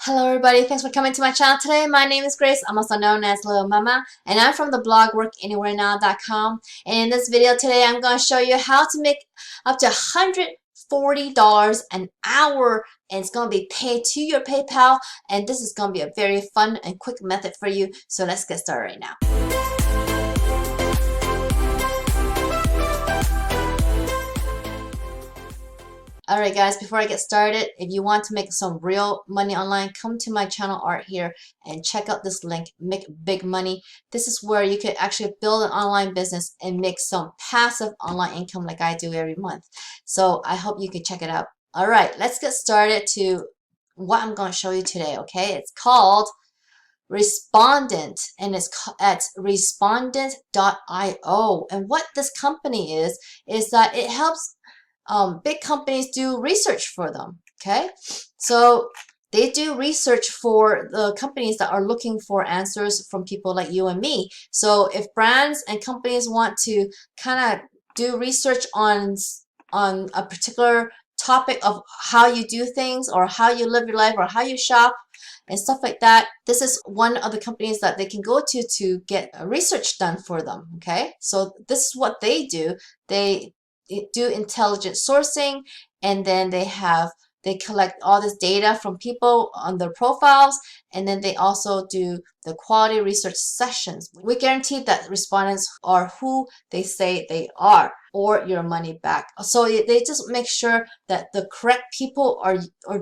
Hello everybody, thanks for coming to my channel today. My name is Grace, I'm also known as Little Mama, and I'm from the blog workanywherenow.com. And in this video today, I'm going to show you how to make up to $140 an hour, and it's going to be paid to your PayPal, and this is going to be a very fun and quick method for you. So let's get started right now. Alright guys, before I get started, if you want to make some real money online, come to my channel art here and check out this link, Make Big Money. This is where you can actually build an online business and make some passive online income like I do every month. So I hope you can check it out. Alright, let's get started to what I'm going to show you today, okay? It's called Respondent, and it's at respondent.io. And what this company is that it helps big companies do research for them, okay? So they do research for the companies that are looking for answers from people like you and me. So if brands and companies want to kind of do research on a particular topic of how you do things or how you live your life or how you shop and stuff like that, this is one of the companies that they can go to get research done for them, okay? So this is what they do. They do intelligent sourcing, and then they collect all this data from people on their profiles, and then they also do the quality research sessions. We guarantee that respondents are who they say they are, or your money back. So they just make sure that the correct people are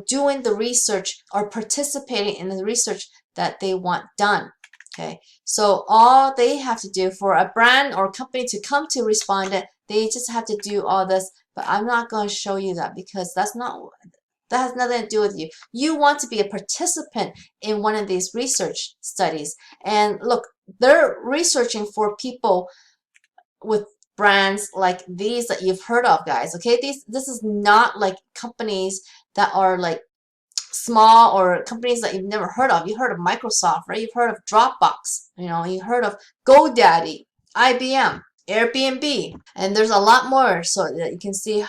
doing the research, are participating in the research that they want done. Okay, so all they have to do for a brand or company to come to Respondent, they just have to do all this, but I'm not going to show you that because that has nothing to do with you. You want to be a participant in one of these research studies. And look, they're researching for people with brands like these that you've heard of, guys. Okay, this is not like companies that are like small or companies that you've never heard of. You've heard of Microsoft, right? You've heard of Dropbox, you've heard of GoDaddy, IBM, Airbnb, and there's a lot more, so that you can see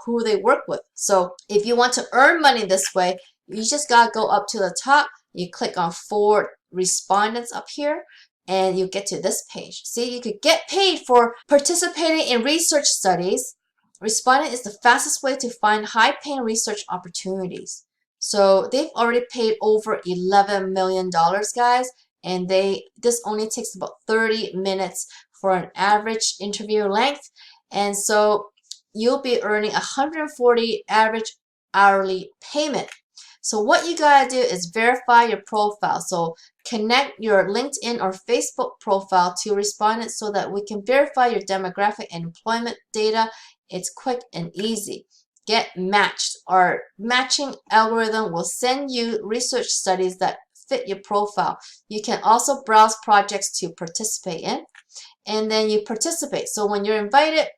who they work with. So if you want to earn money this way, you just gotta go up to the top, you click on For Respondents up here, and you get to this page. See, you could get paid for participating in research studies. Respondent is the fastest way to find high-paying research opportunities. So they've already paid over $11 million, guys, and this only takes about 30 minutes for an average interview length, and so you'll be earning 140 average hourly payment. So what you gotta do is verify your profile. So connect your LinkedIn or Facebook profile to Respondent so that we can verify your demographic and employment data. It's quick and easy. Get matched. Our matching algorithm will send you research studies that fit your profile. You can also browse projects to participate in, and then you participate. So when you're invited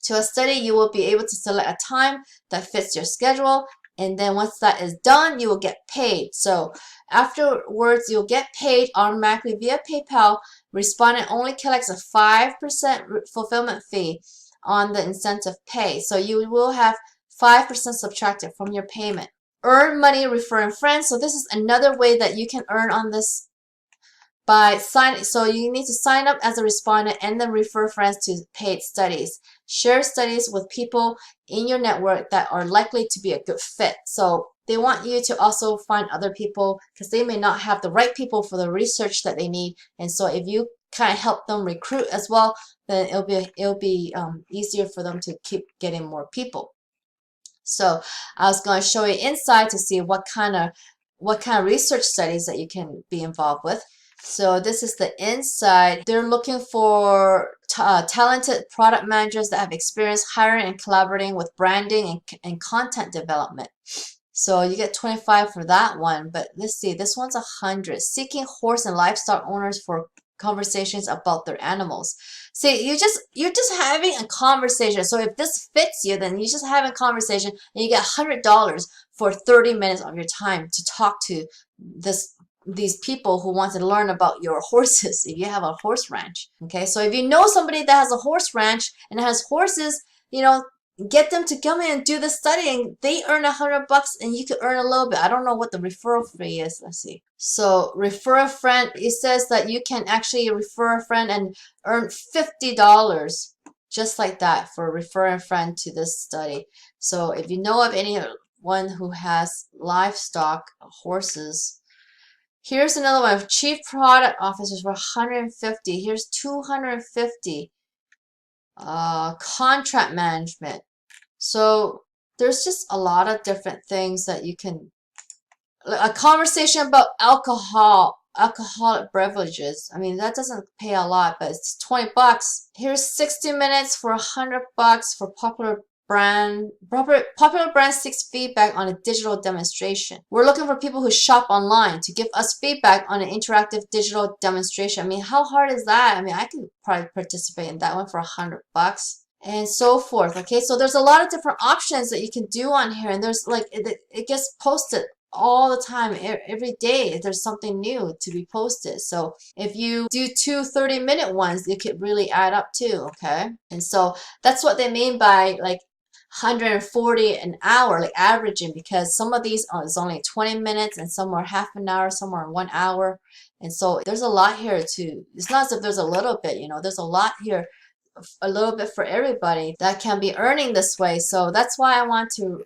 to a study, you will be able to select a time that fits your schedule, and then once that is done, you will get paid. So afterwards, you'll get paid automatically via PayPal. Respondent only collects a 5% fulfillment fee on the incentive pay. So you will have 5% subtracted from your payment. Earn money referring friends. So this is another way that you can earn on this by signing. So you need to sign up as a respondent and then refer friends to paid studies. Share studies with people in your network that are likely to be a good fit. So they want you to also find other people because they may not have the right people for the research that they need. And so if you kind of help them recruit as well, then it'll be easier for them to keep getting more people. So I was going to show you inside to see what kind of research studies that you can be involved with. So this is the inside. They're looking for talented product managers that have experience hiring and collaborating with branding and content development. So you get 25 for that one. But let's see, this one's 100. Seeking horse and livestock owners for conversations about their animals. See, you're just having a conversation. So if this fits you, then you just have a conversation and you get $100 for 30 minutes of your time to talk to these people who want to learn about your horses if you have a horse ranch. Okay, so if you know somebody that has a horse ranch and has horses, get them to come in and do the study, and they earn $100 and you could earn a little bit. I don't know what the referral fee is. Let's see. So refer a friend, it says that you can actually refer a friend and earn $50 just like that for referring a friend to this study. So if you know of anyone who has livestock, horses, here's another one. Chief Product Officers for 150. Here's 250. Contract management. So there's just a lot of different things that you can, a conversation about alcoholic beverages. I mean, that doesn't pay a lot, but it's $20. Here's 60 minutes for $100 for popular brand seeks feedback on a digital demonstration. We're looking for people who shop online to give us feedback on an interactive digital demonstration. I mean, how hard is that? I mean, I can probably participate in that one for $100 and so forth. Okay, so there's a lot of different options that you can do on here, and there's like it gets posted all the time. Every day there's something new to be posted. So if you do 2 30-minute ones, it could really add up too. Okay, and so that's what they mean by like 140 an hour, like averaging, because some of these is only 20 minutes and some are half an hour, some are 1 hour. And so there's a lot here too. It's not as if there's a little bit, you know, there's a lot here, a little bit for everybody that can be earning this way. So that's why I want to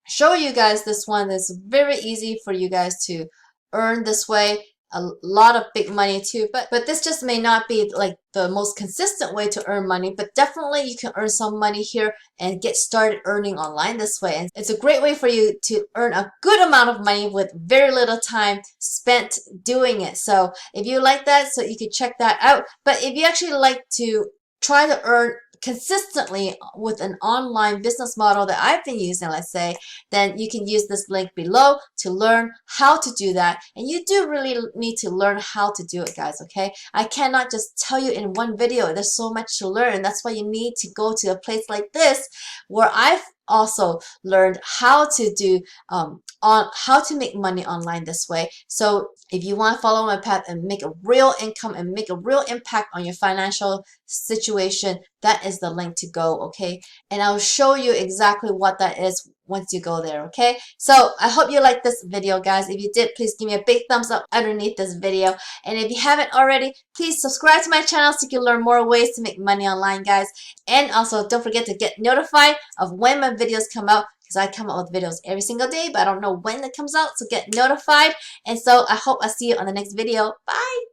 show you guys this one. It's very easy for you guys to earn this way. A lot of big money too, but this just may not be like the most consistent way to earn money, but definitely you can earn some money here and get started earning online this way. And it's a great way for you to earn a good amount of money with very little time spent doing it. So if you like that, so you can check that out. But if you actually like to try to earn consistently with an online business model that I've been using, let's say, then you can use this link below to learn how to do that. And you do really need to learn how to do it, guys, okay? I cannot just tell you in one video. There's so much to learn. That's why you need to go to a place like this where I've also learned how to do on how to make money online this way. So if you want to follow my path and make a real income and make a real impact on your financial situation, that is the link to go, okay? And I'll show you exactly what that is once you go there, okay? So I hope you liked this video, guys. If you did, please give me a big thumbs up underneath this video. And if you haven't already, please subscribe to my channel so you can learn more ways to make money online, guys. And also, don't forget to get notified of when my videos come out, because I come out with videos every single day, but I don't know when it comes out, so get notified. And so I hope I see you on the next video. Bye!